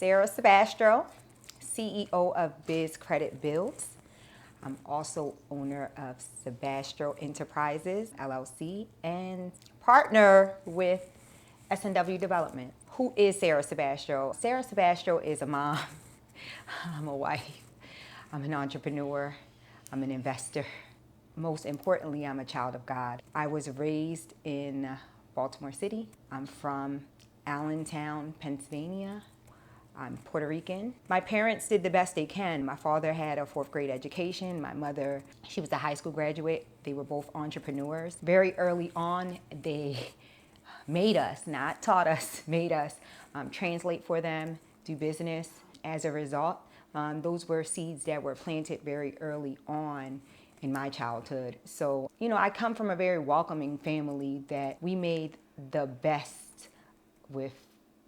Sarah Sabastro, CEO of Biz Credit Builds. I'm also owner of Sabastro Enterprises, LLC, and partner with S&W Development. Who is Sarah Sabastro? Sarah Sabastro is a mom. I'm a wife. I'm an entrepreneur. I'm an investor. Most importantly, I'm a child of God. I was raised in Baltimore City. I'm from Allentown, Pennsylvania. I'm Puerto Rican. My parents did the best they can. My father had a fourth grade education. My mother, she was a high school graduate. They were both entrepreneurs. Very early on, they made us, not taught us, made us translate for them, do business. As a result, those were seeds that were planted very early on in my childhood. So, I come from a very welcoming family that we made the best with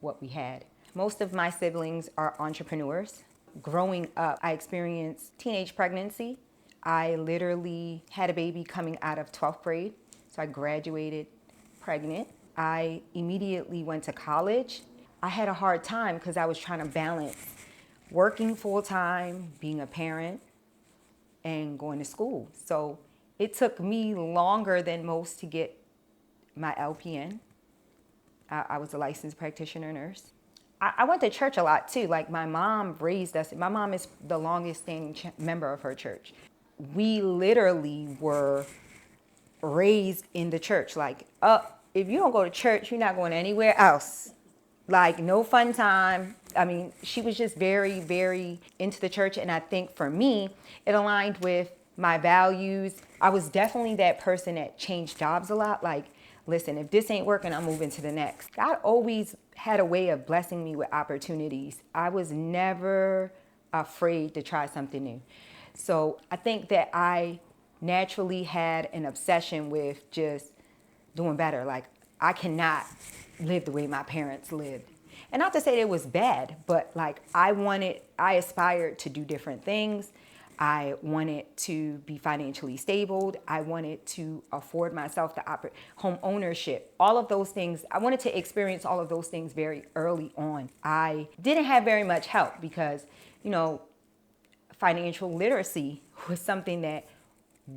what we had. Most of my siblings are entrepreneurs. Growing up, I experienced teenage pregnancy. I literally had a baby coming out of 12th grade, so I graduated pregnant. I immediately went to college. I had a hard time because I was trying to balance working full-time, being a parent, and going to school. So it took me longer than most to get my LPN. I was a licensed practitioner nurse. I went to church a lot too. Like my mom raised us. My mom is the longest standing member of her church. We literally were raised in the church. Like, if you don't go to church, you're not going anywhere else. Like no fun time. I mean, she was just very, very into the church. And I think for me, it aligned with my values. I was definitely that person that changed jobs a lot. Like, listen, if this ain't working, I'm moving to the next. God always had a way of blessing me with opportunities. I was never afraid to try something new. So I think that I naturally had an obsession with just doing better. Like, I cannot live the way my parents lived. And not to say it was bad, but like I aspired to do different things. I wanted to be financially stable. I wanted to afford myself the home ownership. All of those things, I wanted to experience all of those things very early on. I didn't have very much help because, financial literacy was something that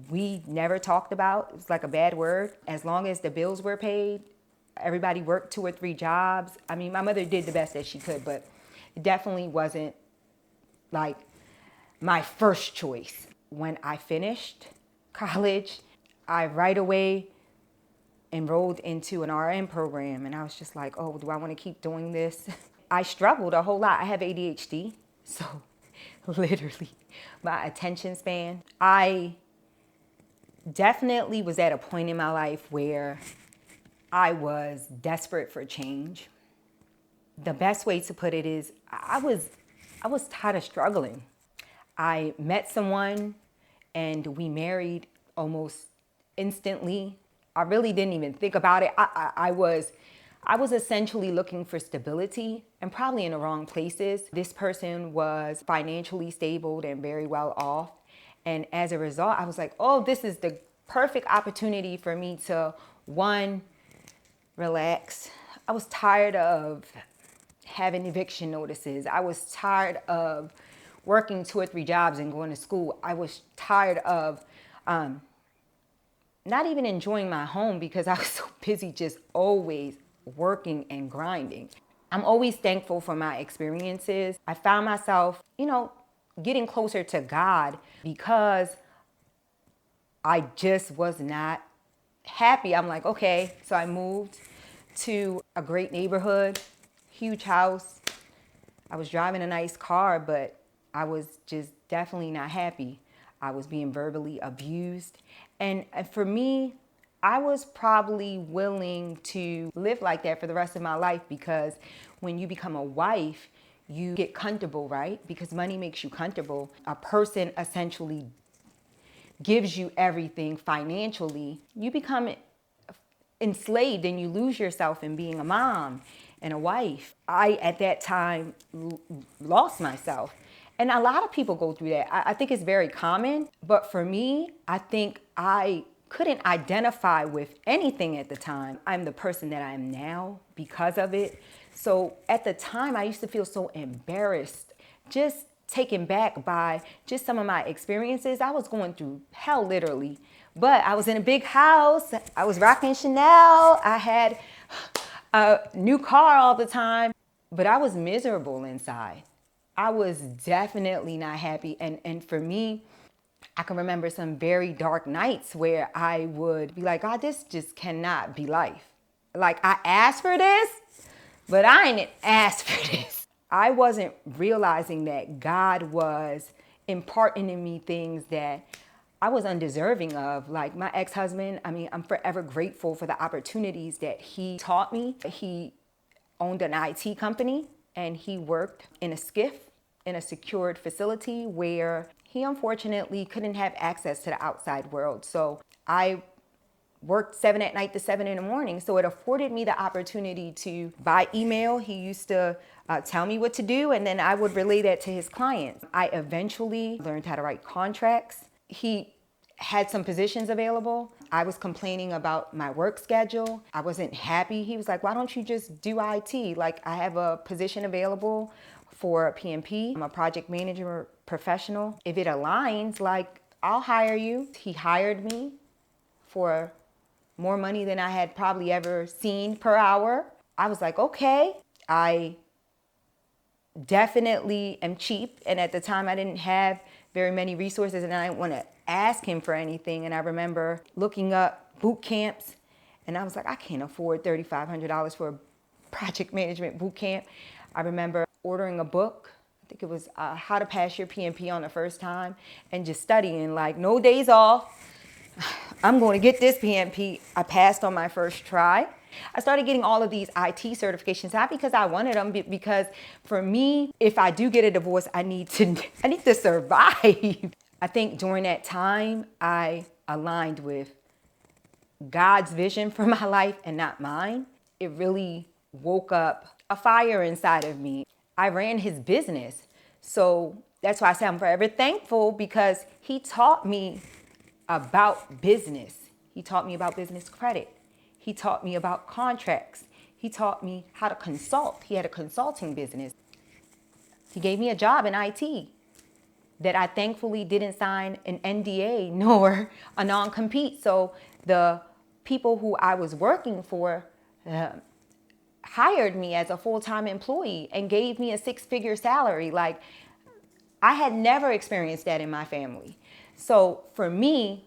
we never talked about. It was like a bad word. As long as the bills were paid, everybody worked 2 or 3 jobs. I mean, my mother did the best that she could, but it definitely wasn't like my first choice. When I finished college, I right away enrolled into an RN program, and I was just like, oh, do I want to keep doing this? I struggled a whole lot. I have ADHD, so literally my attention span. I definitely was at a point in my life where I was desperate for change. The best way to put it is I was tired of struggling. I met someone and we married almost instantly. I really didn't even think about it. I was essentially looking for stability and probably in the wrong places. This person was financially stable and very well off. And as a result, I was like, oh, this is the perfect opportunity for me to, one, relax. I was tired of having eviction notices. I was tired of working 2 or 3 jobs and going to school. I was tired of not even enjoying my home because I was so busy just always working and grinding. I'm always thankful for my experiences. I found myself, getting closer to God because I just was not happy. I'm like, okay, so I moved to a great neighborhood, huge house. I was driving a nice car, but I was just definitely not happy. I was being verbally abused. And for me, I was probably willing to live like that for the rest of my life because when you become a wife, you get comfortable, right? Because money makes you comfortable. A person essentially gives you everything financially. You become enslaved and you lose yourself in being a mom and a wife. I, at that time, lost myself. And a lot of people go through that. I think it's very common. But for me, I think I couldn't identify with anything at the time. I'm the person that I am now because of it. So at the time, I used to feel so embarrassed, just taken back by just some of my experiences. I was going through hell, literally. But I was in a big house. I was rocking Chanel. I had a new car all the time. But I was miserable inside. I was definitely not happy. And for me, I can remember some very dark nights where I would be like, God, this just cannot be life. Like, I asked for this, but I didn't ask for this. I wasn't realizing that God was imparting in me things that I was undeserving of. Like my ex-husband, I mean, I'm forever grateful for the opportunities that he taught me. He owned an IT company and he worked in a skiff in a secured facility where he unfortunately couldn't have access to the outside world. So I worked 7 at night to 7 in the morning. So it afforded me the opportunity to, by email, he used to tell me what to do, and then I would relay that to his clients. I eventually learned how to write contracts. He had some positions available. I was complaining about my work schedule. I wasn't happy. He was like, why don't you just do IT? Like, I have a position available for a PMP. I'm a project manager professional. If it aligns, like, I'll hire you. He hired me for more money than I had probably ever seen per hour. I was like, okay, I definitely am cheap. And at the time I didn't have very many resources and I didn't want to ask him for anything. And I remember looking up boot camps and I was like, I can't afford $3,500 for a project management boot camp. I remember ordering a book. I think it was How to Pass Your PMP on the First Time, and just studying, like, no days off. I'm going to get this PMP. I passed on my first try. I started getting all of these IT certifications, not because I wanted them, but because for me, if I do get a divorce, I need to survive. I think during that time, I aligned with God's vision for my life and not mine. It really woke up a fire inside of me. I ran his business. So that's why I say I'm forever thankful, because he taught me about business. He taught me about business credit. He taught me about contracts. He taught me how to consult. He had a consulting business. He gave me a job in IT that I thankfully didn't sign an NDA nor a non-compete. So the people who I was working for hired me as a full-time employee and gave me a 6-figure salary. Like, I had never experienced that in my family. So for me,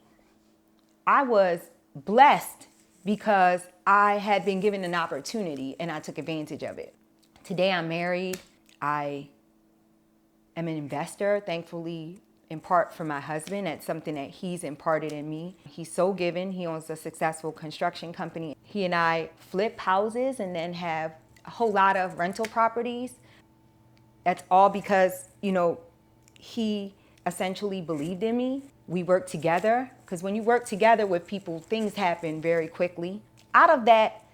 I was blessed because I had been given an opportunity and I took advantage of it. Today I'm married. I am an investor, thankfully, in part for my husband. That's something that he's imparted in me. He's so giving. He owns a successful construction company. He and I flip houses and then have a whole lot of rental properties. That's all because, he essentially believed in me. We worked together, because when you work together with people, things happen very quickly. Out of that,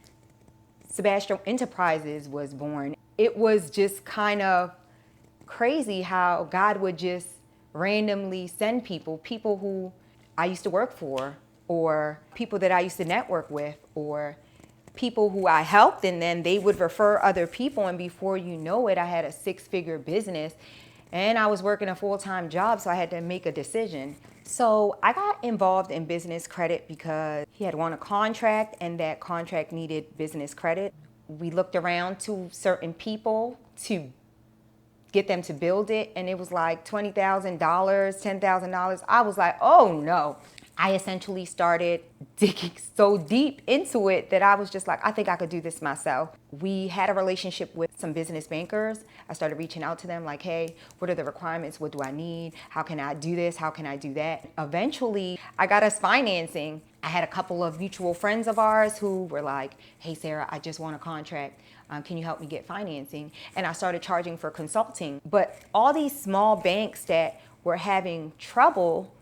Sabastro Enterprises was born. It was just kind of crazy how God would just randomly send people who I used to work for, or people that I used to network with, or people who I helped, and then they would refer other people, and before you know it, I had a 6-figure business and I was working a full-time job, so I had to make a decision. So I got involved in business credit because he had won a contract and that contract needed business credit. We looked around to certain people to get them to build it, and it was like $20,000, $10,000. I was like, oh no. I essentially started digging so deep into it that I was just like, I think I could do this myself. We had a relationship with some business bankers. I started reaching out to them like, hey, what are the requirements? What do I need? How can I do this? How can I do that? Eventually, I got us financing. I had a couple of mutual friends of ours who were like, hey, Sarah, I just won a contract. Can you help me get financing? And I started charging for consulting. But all these small banks that were having trouble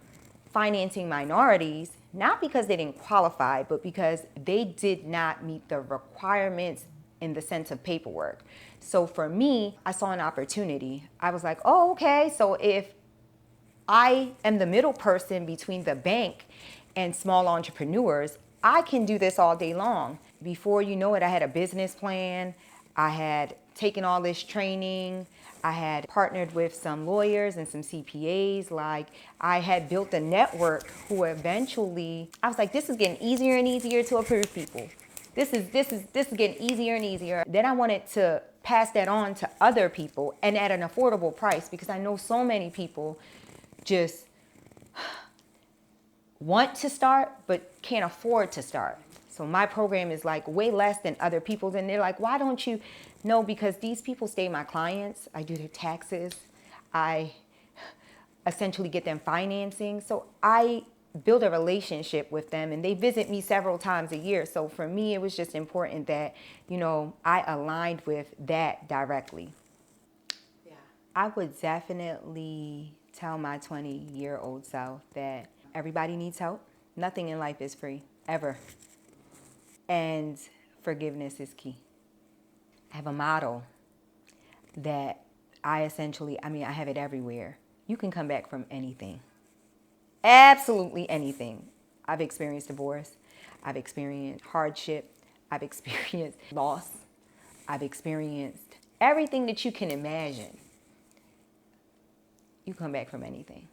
financing minorities, not because they didn't qualify, but because they did not meet the requirements in the sense of paperwork. So for me, I saw an opportunity. I was like, oh, okay. So if I am the middle person between the bank and small entrepreneurs, I can do this all day long. Before you know it, I had a business plan. I had taken all this training. I had partnered with some lawyers and some CPAs. Like, I had built a network who eventually, I was like, this is getting easier and easier to approve people. This is getting easier and easier. Then I wanted to pass that on to other people and at an affordable price, because I know so many people just want to start but can't afford to start. So my program is like way less than other people's, and they're like, why don't you? No, because these people stay my clients. I do their taxes. I essentially get them financing. So I build a relationship with them, and they visit me several times a year. So for me, it was just important that, I aligned with that directly. Yeah. I would definitely tell my 20-year-old self that everybody needs help. Nothing in life is free, ever. And forgiveness is key. I have a motto that I have it everywhere. You can come back from anything. Absolutely anything. I've experienced divorce. I've experienced hardship. I've experienced loss. I've experienced everything that you can imagine. You come back from anything.